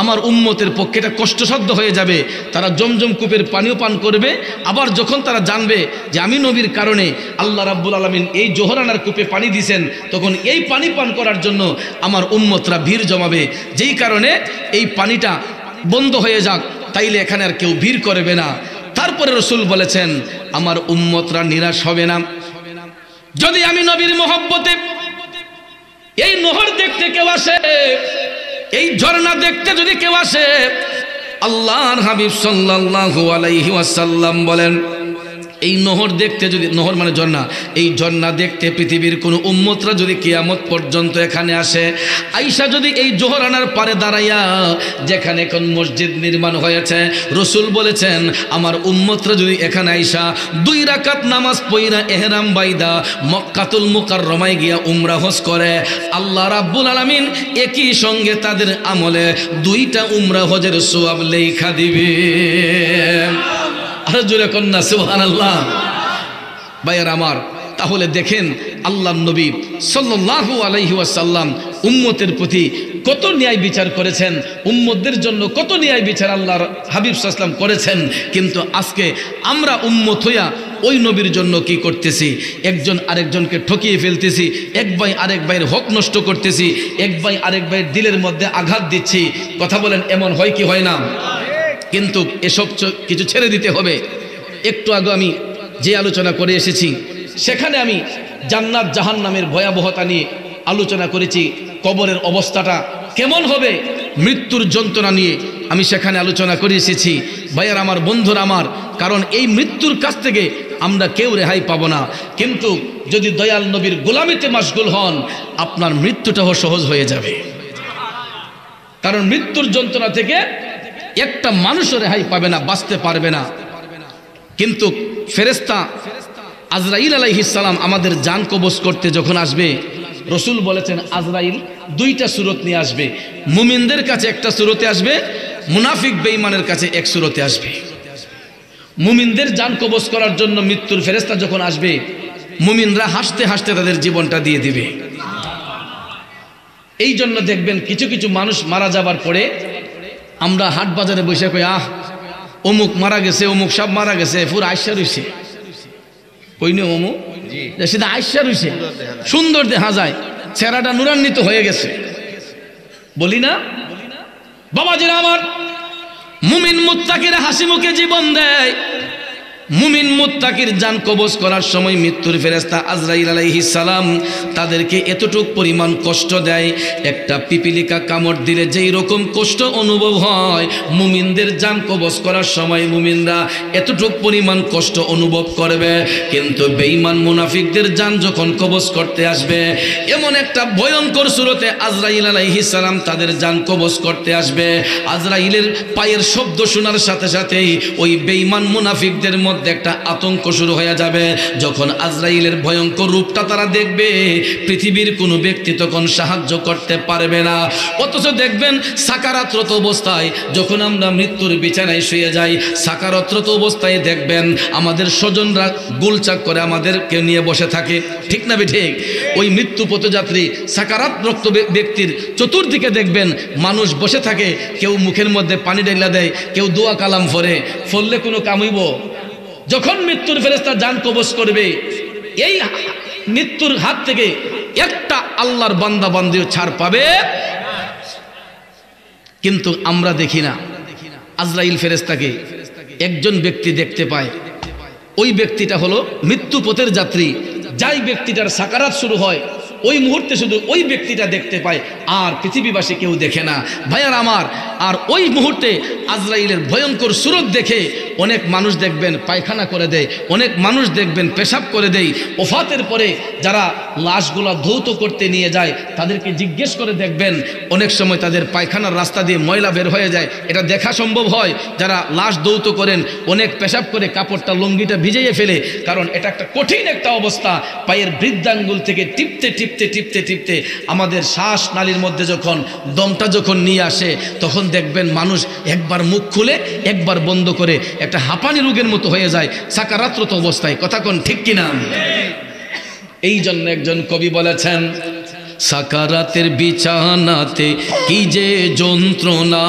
আমার উম্মতের পক্ষে এটা কষ্টসাধ্য হয়ে যাবে, তারা জমজম কূপের পানিও পান করবে। আবার যখন তারা জানবে যে আমি নবীর কারণে আল্লাহ রাব্বুল আলামিন এই জোহরানার কূপে পানি দিয়েছেন, তখন এই পানি পান করার জন্য আমার উম্মতরা ভিড় জমাবে। যেই কারণে এই পানিটা বন্ধ হয়ে যাক, তাইলে এখানে আর কেউ ভিড় করবে না। তারপরে রসুল বলেছেন আমার উম্মতরা নিরাশ হবে না। যদি আমি নবীর মহব্বতে এই নহর দেখতে কেউ আসে, এই ঝর্ণা দেখতে যদি কেউ আসে, আল্লাহর হাবিব সাল্লাল্লাহু আলাইহি ওয়াসাল্লাম বলেন এই নহর দেখতে যদি, নহর মানে ঝর্ণা, এই ঝর্ণা দেখতে পৃথিবীর কোনো উম্মতরা যদি কিয়ামত পর্যন্ত এখানে আসে, আয়েশা যদি এই জোহরানার পারে দাঁড়াইয়া যেখানে এখন মসজিদ নির্মাণ হয়েছে, রসুল বলেছেন আমার উম্মতরা যদি এখানে আয়েশা 2 রাকাত নামাজ পড়া ইহরাম বাইদা মক্কাতুল মুকাররমায় গিয়া উমরা হজ করে, আল্লাহ রাব্বুল আলামিন একই সঙ্গে তাদের আমলে 2টা উমরা হজের সওয়াব লেখা দিবে। আর জোরে কন্যা সুবহানাল্লাহ। ভাইয়ার আমার, তাহলে দেখেন আল্লাহর নবী সাল্লাল্লাহু আলাইহি ওয়াসাল্লাম উম্মতের প্রতি কত ন্যায় বিচার করেছেন, উম্মতদের জন্য কত ন্যায় বিচার আল্লাহর হাবিব সাল্লাল্লাহু আলাইহি ওয়াসাল্লাম করেছেন। কিন্তু আজকে আমরা উম্মত হইয়া ওই নবীর জন্য কি করতেছি? একজন আরেকজনকে ঠকিয়ে ফেলতেছি, এক ভাই আরেক ভাইয়ের হক নষ্ট করতেছি, এক ভাই আরেক ভাইয়ের দিলের মধ্যে আঘাত দিচ্ছি। কথা বলেন এমন হয় কি হয় না? কিন্তু এসব কিছু ছেড়ে দিতে হবে। একটু আগে আমি যে আলোচনা করে এসেছি, সেখানে আমি জান্নাত জাহান্নামের ভয়াবহতা নিয়ে আলোচনা করেছি। কবরের অবস্থাটা কেমন হবে, মৃত্যুর যন্ত্রণা নিয়ে আমি সেখানে আলোচনা করে এসেছি। ভাইয়ার আমার, বন্ধুরা আমার, কারণ এই মৃত্যুর কাছ থেকে আমরা কেউ রেহাই পাবো না। কিন্তু যদি দয়াল নবীর গোলামিতে মাশগুল হন, আপনার মৃত্যুটাও সহজ হয়ে যাবে। কারণ মৃত্যুর যন্ত্রণা থেকে একটা মানুষও রেহাই পাবে না, বাঁচতে পারবে না। কিন্তু ফেরেশতা আজরাইল আলাইহিস সালাম আমাদের জান কবজ করতে যখন আসবে, রসুল বলেছেন আজরাইল 2টা সুরত নিয়ে আসবে। মুমিনদের কাছে একটা সুরতে আসবে, মুনাফিক বেঈমানের কাছে এক সুরতে আসবে। মুমিনদের জান কবজ করার জন্য মৃত্যুর ফেরেশতা যখন আসবে, মুমিনরা হাসতে হাসতে তাদের জীবনটা দিয়ে দিবে। এই জন্য দেখবেন কিছু কিছু মানুষ মারা যাবার পরে আমরা হাট বাজারে বসে কই আহ অমুক মারা গেছে, অমুক সব মারা গেছে, পুরো আয়সা রইছে। কইনি অমুক সেটা আয়সা রইছে, সুন্দর দেখা যায়, চেহারাটা নুরান্বিত হয়ে গেছে, বলি না? বাবাজিরা আমার, মুমিন মুত্তাকিরা হাসি মুখে জীবন দেয়, মুমিন মুত্তাকির জান কবজ করার সময় মৃত্যুর ফেরেশতা আজরাইল আলাইহিস সালাম তাদেরকে এতটুক পরিমাণ কষ্ট দেয়, একটা পিপিলিকা কামড় দিলে যেই রকম কষ্ট অনুভব হয়, মুমিনদের জান কবজ করার সময় মুমিনরা এতটুক পরিমাণ কষ্ট অনুভব করবে। কিন্তু বেঈমান মুনাফিকদের জান যখন কবজ করতে আসবে, এমন একটা ভয়ঙ্কর সুরতে আজরাইল আলাইহিস সালাম তাদের জান কবজ করতে আসবে। আজরাইলের পায়ের শব্দ শোনার সাথে সাথেই ওই বেঈমান মুনাফিকদের মধ্যে একটা আতঙ্ক শুরু হয়ে যাবে। যখন আজরাইলের ভয়ঙ্কর রূপটা তারা দেখবে, পৃথিবীর কোনো ব্যক্তি তখন সাহায্য করতে পারবে না। অথচ দেখবেন সাকারাতরত অবস্থায়, যখন আমরা মৃত্যুর বিছানায় শুয়ে যাই, সাকারাতরত অবস্থায় দেখবেন আমাদের স্বজনরা গোলচাক করে আমাদেরকে নিয়ে বসে থাকে, ঠিক না ঠিক? ওই মৃত্যু পথযাত্রী সাকারাতরত ব্যক্তির চতুর্দিকে দেখবেন মানুষ বসে থাকে, কেউ মুখের মধ্যে পানি ঢেলা দেয়, কেউ দোয়া কালাম ফললে কোনো কাম হইব? যখন মৃত্যুর ফেরেশতা জান কবজ করবে, এই মৃত্যুর হাত থেকে একটা আল্লাহর বান্দা বান্দিও ছাড় পাবে। কিন্তু আমরা দেখি না। আজরাইল ফেরেশতাকে একজন ব্যক্তি দেখতে পায়, ওই ব্যক্তিটা হলো মৃত্যু পথের যাত্রী। যাই ব্যক্তিটার সাকারাত শুরু হয়, ওই মুহূর্তে শুধু ওই ব্যক্তিটা দেখতে পায়, আর পৃথিবীবাসী কেউ দেখে না। ভাইয়ার আমার, আর ওই মুহূর্তে আজরাইলের ভয়ঙ্কর সুরত দেখে অনেক মানুষ দেখবেন পায়খানা করে দেয়, অনেক মানুষ দেখবেন পেশাব করে দেয়। ওফাতের পরে যারা লাশগুলা ধৌত করতে নিয়ে যায়, তাদেরকে জিজ্ঞেস করে দেখবেন অনেক সময় তাদের পায়খানার রাস্তা দিয়ে ময়লা বের হয়ে যায়। এটা দেখা সম্ভব হয়। যারা লাশ ধৌত করেন, অনেক পেশাব করে কাপড়টা লুঙ্গিটা ভিজিয়ে ফেলে, কারণ এটা একটা কঠিন একটা অবস্থা। পায়ের বৃদ্ধাঙ্গুল থেকে টিপতে টিপতে টিপতে টিপতে আমাদের শ্বাস নালীর মধ্যে যখন দমটা যখন নিয়ে আসে, তখন দেখবেন মানুষ একবার মুখ খুলে একবার বন্ধ করে একটা হাঁপানি রোগের মতো হয়ে যায় সাকারাতরত অবস্থায়। কথা কোন ঠিক কিনা? এই জন্য একজন কবি বলেছেন, সাকারাতের বিছানাতে কি যে যন্ত্রণা,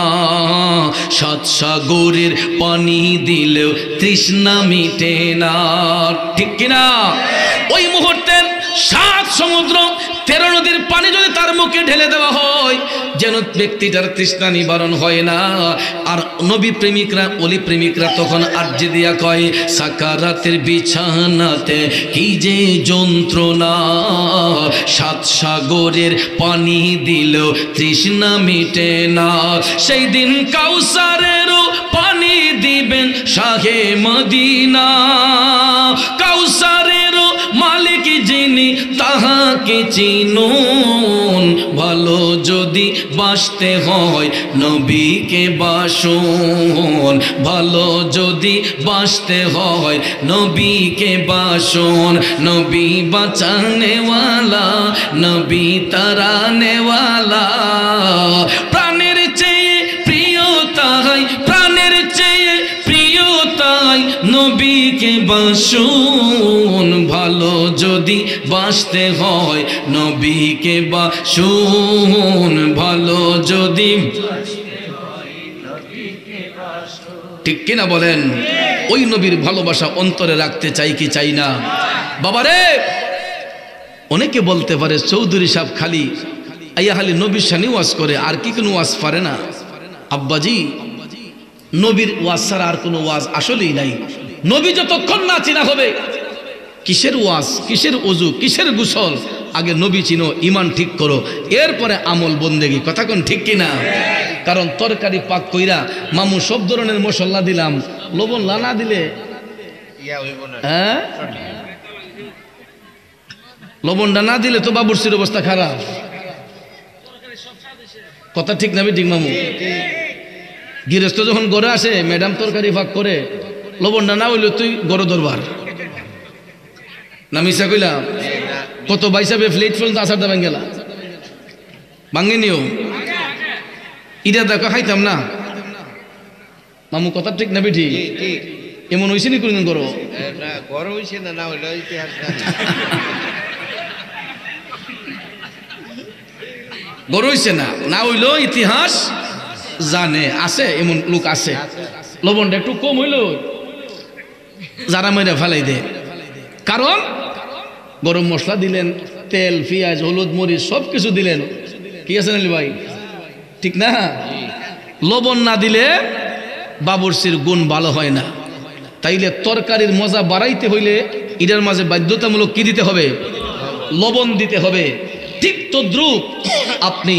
সাত সাগরের পানি দিলেও তৃষ্ণা মিটে না, ঠিক কিনা? ওই মুহূর্তের 7 সমুদ্র 13 নদীর পানি যদি তার মুখে ঢেলে দেওয়া হয়, যেন ব্যক্তিটার তৃষ্ণা নিবারণ হয় না। আর নবী প্রেমিকরা, অলি প্রেমিকরা তখন আরজি দিয়া কয়, সাকারাতের বিছানাতে কি যে যন্ত্রণা, 7 সাগরের পানি দিলেও তৃষ্ণা মিটে না। সেই দিন কাউসারেরও পানি দিবেন শাহে মদিনা, কাউসারেরও মালিক যিনি তাহাকে চিনুন। ভালো যদি বাসতে হয় নবীকে বাসুন, ভালো যদি বাসতে হয় নবীকে বাসুন। নবী বাঁচানেওয়ালা, নবী তারানেওয়ালা, প্রাণের চেয়ে প্রিয় তাই, প্রাণের চেয়ে প্রিয় তাই নবীকে বাসুন। ভালো যদি বাসতে হয় নবীকে বাসুন, ভালো যদি, ঠিক কিনা বলেন? ওই নবীর ভালোবাসা অন্তরে রাখতে চাই কি চাই না? বাবারে, অনেকে বলতে পারে চৌধুরী সাহেব খালি আইয়া খালি নবীর শানি ওয়াজ করে, আর কি কোনো ওয়াজ পারে না? আব্বাজি, নবীর ওয়াজ ছাড়া আর কোনো ওয়াজ আসলেই নাই। নবী যতক্ষণ না চিনা হবে, কিসের ওয়াজ, কিসের ওযু, কিসের গোসল? আগে নবী চিনো, ইমান ঠিক করো, এরপরে আমল বন্দেগি। কথা কোন ঠিক কিনা? কারণ তরকারি পাক কইরা মামু সব ধরনের মশলা দিলাম, লবণ লানা দিলে হ্যাঁ, লবণটা না দিলে তো বাবুর্চির অবস্থা খারাপ। কথা ঠিক না ঠিক মামু? গৃহস্থ যখন ঘরে আসে, ম্যাডাম তরকারি ফাঁক করে, লবণটা না হইলে তুই গড় দরবার না, মিশা কইলাম? কত বাইসাবে ফ্লেট ফেল আসার দাবেন গেলা ভাঙে নিও, ইটা দেখো খাইতাম না মামু। কথা ঠিক না বেঠি? এমন হয়েছে নি কোনদিন করো? গড় হইছে না, না হইলো ইতিহাস জানে, আছে এমন লোক আছে। লবণটা একটু কম হইলো যারা মেরে ফেলাই দে, কারণ গরম মশলা দিলেন, তেল, পেঁয়াজ, হলুদ, মরিচ সব কিছু দিলেন, কি আছে নালি ভাই? ঠিক না? লবণ না দিলে বাবুর্চির গুণ ভালো হয় না। তাইলে তরকারির মজা বাড়াইতে হইলে এটার মাঝে বাধ্যতামূলক কি দিতে হবে? লবণ দিতে হবে। ঠিক তদ্রুপ আপনি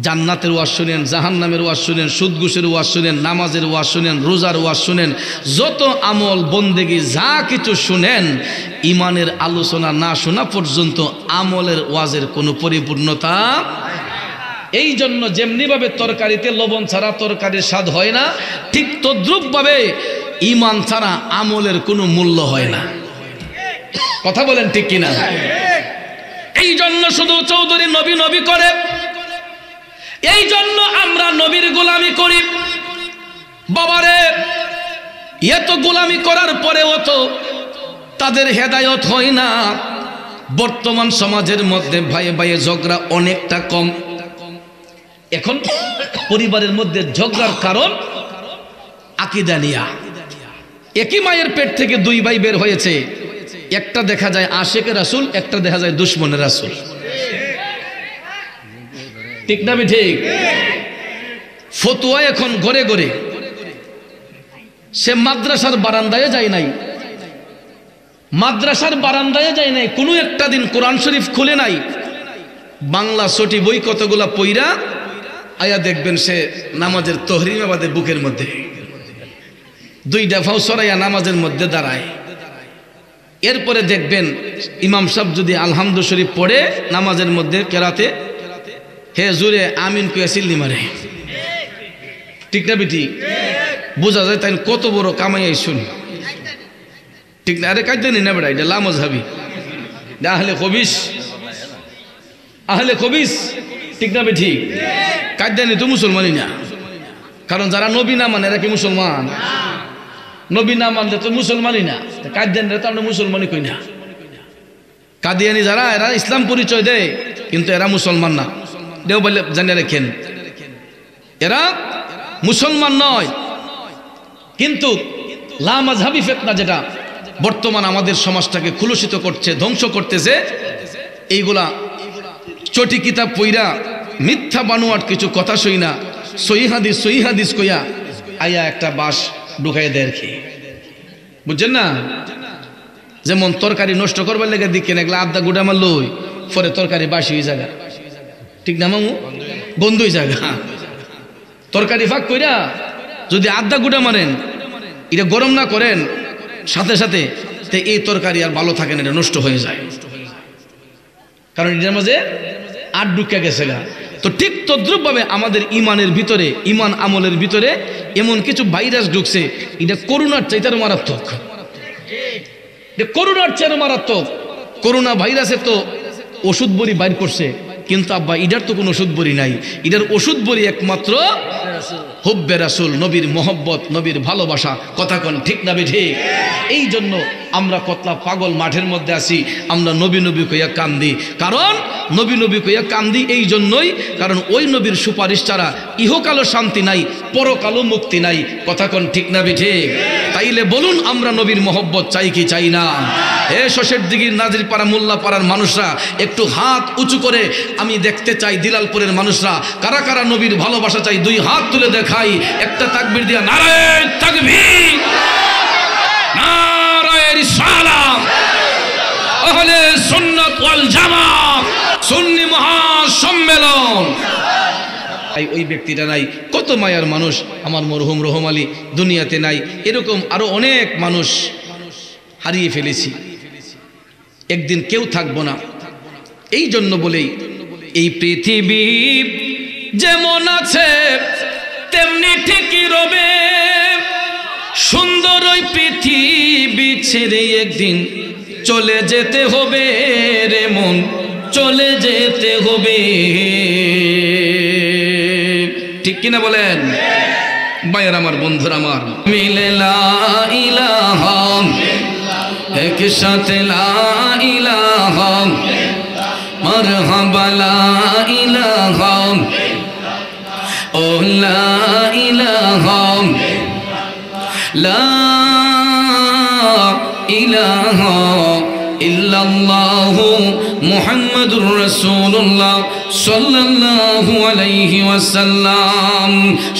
জান্নাতের ওয়াজ শুনেন, জাহান্নামের ওয়াজ শুনেন, সুদ ঘুষের ওয়াজ শুনেন, নামাজের ওয়াজ শুনেন, রোজার ওয়াজ শুনেন, যত আমল বন্দেগি যা কিছু শুনেন, ইমানের আলোচনা না শোনা পর্যন্ত আমলের ওয়াজের কোনো পরিপূর্ণতা। এই জন্য যেমনিভাবে তরকারিতে লবণ ছাড়া তরকারির স্বাদ হয় না, ঠিক তদ্রুপভাবে ইমান ছাড়া আমলের কোনো মূল্য হয় না। কথা বলেন ঠিক কিনা? এই জন্য শুধু চৌধুরী নবী নবী করে, এই জন্য আমরা নবীর গোলামি করি। বাবারে, এত গোলামি করার পরেও তো তাদের হেদায়েত হয় না। বর্তমান সমাজের মধ্যে ভাইয়ে ভাইয়ে ঝগড়া অনেকটা কম। এখন পরিবারের মধ্যে ঝগড়ার কারণ আকীদা নিয়া। একই মায়ের পেট থেকে দুই ভাই বের হয়েছে, একটা দেখা যায় আশেকের রাসূল, একটা দেখা যায় দুশমনের রাসূল। ঠিক না ঠিক? ফতোয়া এখন ঘরে ঘরে। সে মাদ্রাসার বারান্দায় যায় নাই, মাদ্রাসার বারান্দায় যায় নাই, কোনো একটা দিন কোরআন শরীফ খুলে নাই, বাংলা ছটি বই কতগুলা পইরা আয়া দেখবেন সে নামাজের তহরিমে বাদে বুকের মধ্যে দুইটা ফাও সরাইয়া নামাজের মধ্যে দাঁড়ায়। এরপরে দেখবেন ইমাম সাহেব যদি আলহামদু শরীফ পড়ে নামাজের মধ্যে কেরাতে, হে জুরে আমিন কইয়া সিল্লি মারে। ঠিক না বেটি? বোঝা যায় তাই কত বড় কামাই শুন। ঠিক না? আরে কাইতে না বেড়া, এটা লামজ হাবি, আহলে খবিস, আহলে খবিস। ঠিক না বেটি? কাইদানি তো মুসলমানই না। কারণ যারা নবী না মানে এরা কি মুসলমান? নবী না মানলে তো মুসলমানই না। কাদিয়ানিরা তো আমরা মুসলমানই কই না। কাদিয়ানি যারা, এরা ইসলাম পরিচয় দেয় কিন্তু এরা মুসলমান না। দেও বলে জানিয়ে রাখেন, এরা মুসলমান নয়। কিন্তু লামাযহাবী ফিতনা যেটা বর্তমান আমাদের সমাজটাকে কুলুষিত করছে, ধ্বংস করতেছে, এইগুলা চটি কিতাব পইরা মিথ্যা বানোয়াট কিছু কথা শুই না, সহি হাদিস কইয়া আয়া একটা বাস ঢুকাই দেয় আর কি। বুঝছেন না? যেমন তরকারি নষ্ট করবার লেগে দিকে এগুলা আদা গুড়া মারলই পরে তরকারি বাসি হয়ে জায়গা। ঠিক না মামু? বন্ধ হয়ে জায়গা। তরকারি ফাঁক কইরা যদি আদা গুড়া মারেন, এটা গরম না করেন সাথে সাথে, তো এই তরকারি আর ভালো থাকে না, এটা নষ্ট হয়ে যায়। কারণ এটার মাঝে আর ঢুকে গেছে গা। তো ঠিক তদ্রুপভাবে আমাদের ইমানের ভিতরে, ইমান আমলের ভিতরে এমন কিছু ভাইরাস ঢুকছে, এটা করোনার চাইতে আরো মারাত্মক। করোনার চেয়ে মারাত্মক। করোনা ভাইরাসের তো ওষুধ বড়ি বাইর করছে, কিন্তু আব্বা ইটার তো কোনো ওষুধ বড়ি নাই। ইটার ওষুধ বড়ি একমাত্র হুব্বে রাসূল, নবীর মহব্বত, নবীর ভালোবাসা। কথা কোন ঠিক না ঠিক? এই জন্য আমরা কতলা পাগল মাঠের মধ্যে আছি, আমরা নবী নবী কইয়া কান্দি। কারণ নবী নবী কইয়া কান্দি এই জন্যই, কারণ ওই নবীর সুপারিশ ছাড়া ইহকালও শান্তি নাই, পরকালও মুক্তি নাই। কথা কোন ঠিক না ঠিক? তাইলে বলুন, আমরা নবীর মহব্বত চাই কি চাই না? হে শশের দিঘির নাজির পাড়া মোল্লা পাড়ার মানুষরা, একটু হাত উঁচু করে আমি দেখতে চাই দিলালপুরের মানুষরা কারা কারা নবীর ভালোবাসা চাই। দুই হাত তুলে দেখাই, একটা তাকবীর দিয়া নারায়ে তাকবীর, নারায়ে রিসালাত, আহলে সুন্নাত ওয়াল জামাত, সুন্নি মহাসম্মেলন। ওই ব্যক্তিটা নাই, কত মায়ার মানুষ আমার মরহুম রহম আলী দুনিয়াতে নাই, এরকম আরো অনেক মানুষ হারিয়ে ফেলেছি, একদিন কেউ থাকবো না। এই জন্য বলেই এই পৃথিবী যেমন আছে তেমনি ঠিকই রবে, সুন্দর ওই পৃথিবী ছেড়ে একদিন চলে যেতে হবে রে মন, চলে যেতে হবে। ঠিক কিনা বলেন ভাইয়ের আমার, বন্ধুরা আমার? মিলে লা ইলাহা, একসাথে লা ইলাহা, মারহাবা লা ইলাহা, ও লা ইলাহা, লা ইলাহা ইল্লাল্লাহু মুহাম্মাদুর রাসূলুল্লাহ সাল্লাল্লাহু আলাইহি ওয়াসাল্লাম।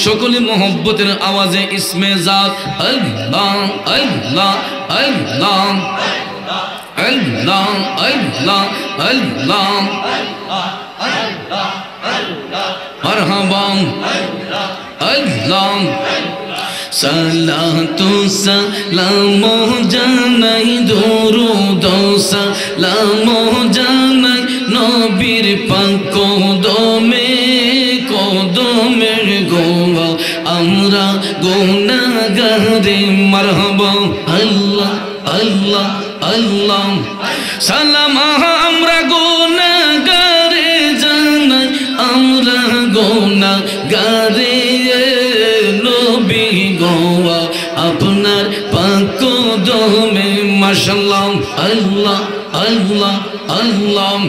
সকলে মোহব্বতের আওয়াজে ইসমে জাত আল্লাহ আল্লাহ আল্লাহ আল্লাহ আল্লাহ আল্লাহ মারহাবা আল্লাহ। সালাতু সালাম জানাই দুরূদ সালাম জানাই নবীর পাক কদমে কদমে গো আমরা গুনাহগারে মারহাবা আল্লাহ আল্লাহ আল্লাহ। সালাম আমরা গুনাহগারে জানাই আমরা গুনাহগারে নবী গো আপনার পাক কদমে মাশাআল্লাহ আল্লাহ আল্লাহ আল্লাহ।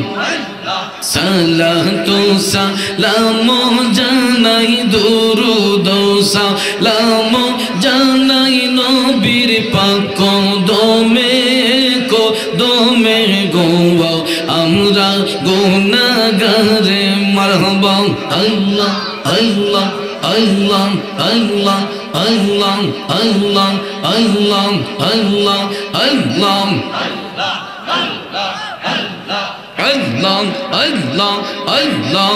সালাতু সালাম জানাই দুরূদ সালাম জানাই নবীর পাক কদমে কদমে গো আমরা গুনাহগারে মারহাবা আল্লাহ আল্লাহ আল্লাহ আল্লাহ আল্লাহ আল্লাহ আল্লাহ আল্লাহ আল্লাহ আল্লাহ আল্লাহ আল্লাহ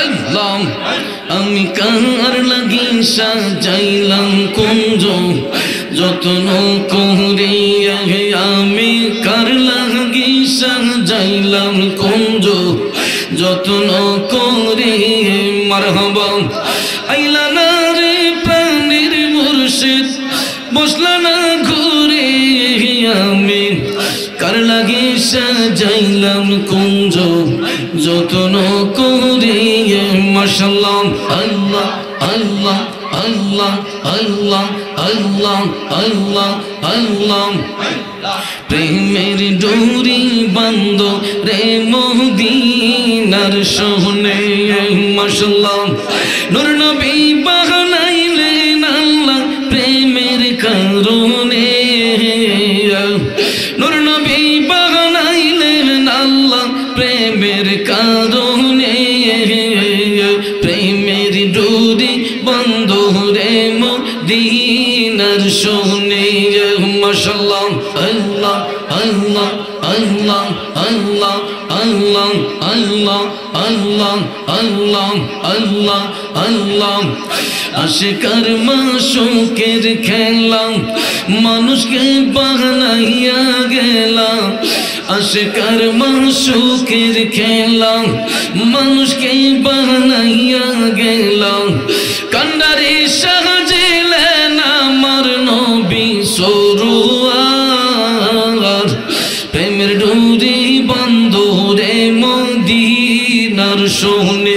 আল্লাহ। আমি কার লাগি সাজাইলাম কুঞ্জ যত্ন করিয়া আমি কার লাগি সাজাইলাম কুঞ্জ যত্ন করে মারহাবা। আইলা না রে প্রাণের মুর্শিদ বসলা না ঘুরে আমি কার লাগি সাজাইলাম কুঞ্জ যত্ন করে মাশাআল্লাহ আল্লাহ আল্লাহ আল্লাহ আল্লাহ আল্লাহ আল্লাহ আল্লাহ। প্রেমের ডোরি বান্ধ রে মদিনার শহরে মাশাআল্লাহ নূর নবী বানাইলেন আল্লাহ প্রেমের কারণে নূর নবী বানাইলেন আল্লাহ প্রেমের কারণে প্রেমের ডোরি বন্ধ রে মদিনার শহরে মাশাআল্লাহ আল্লাহ আল্লাহ আল্লাহ আল্লাহ আল্লাহ আল্লাহ আল্লাহ আল্লাহ আল্লাহ আল্লাহ। আশিকার মাশউকের খেলা মানুষকে বানাইয়া গেলা আশিকার মাশউকের খেলা মানুষকে বানাইয়া গেলা কান্ডারি সাজিলেন আমার নবী সরুয়ার প্রেমের ডোরি বন্ধ রে মদিনার শহরে